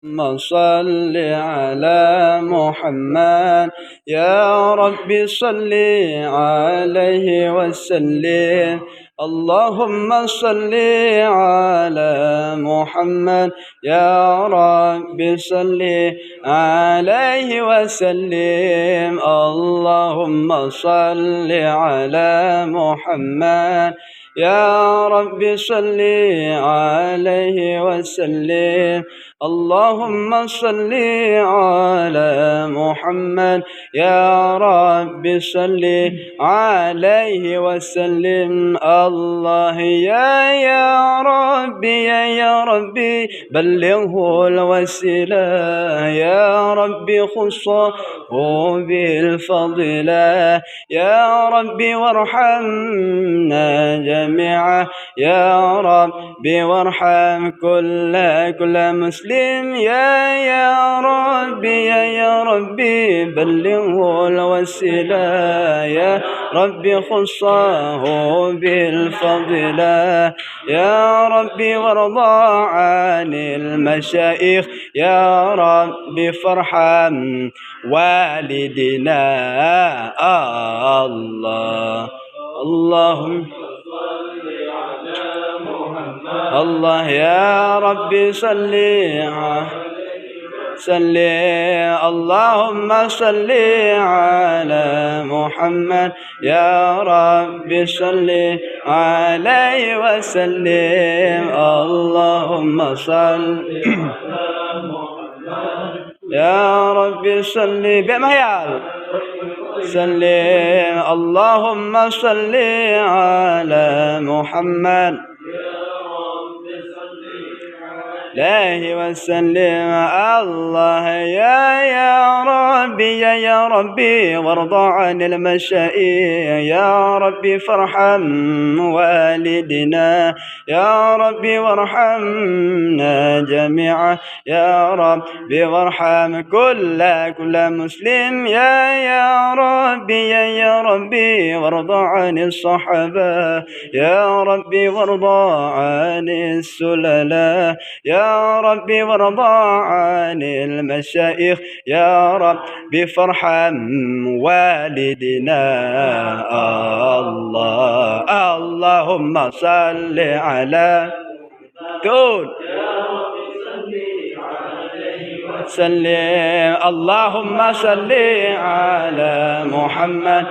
اللهم صل على محمد يا رب صل عليه وسلم. اللهم صل على محمد يا رب صل عليه وسلم. اللهم صل على محمد يا رب صل عليه وسلم. اللهم صل على محمد يا رب صل عليه وسلم. الله يا ربي يا ربي بلغه الوسيلة يا ربي خصه بالفضيلة يا ربي وارحمنا جميعا يا ربي وارحم كل مسلم يا ربي يا ربي بلغه الوسيلة يا ربي خصه بالفضيلة يا ربي وارضى عن المشايخ يا ربي فارحم والدنا. اللهم الله يا ربي صل اللهم صل على محمد يا رب صل عليه وسلم. اللهم صل يا رب صل بمهيال سلم. اللهم صل على محمد عليه وسلم. الله يا ربي وارض عن المشائخ يا ربي فارحم والدنا يا ربي وارحمنا جميعا يا ربي وارحم كل مسلم يا ربي وارض عن الصحابة يا ربي وارض عن السلالة يا ربي وارضى عن المشايخ يا ربي فارحم والدنا. اللهم صل على سلم. اللهم صل على محمد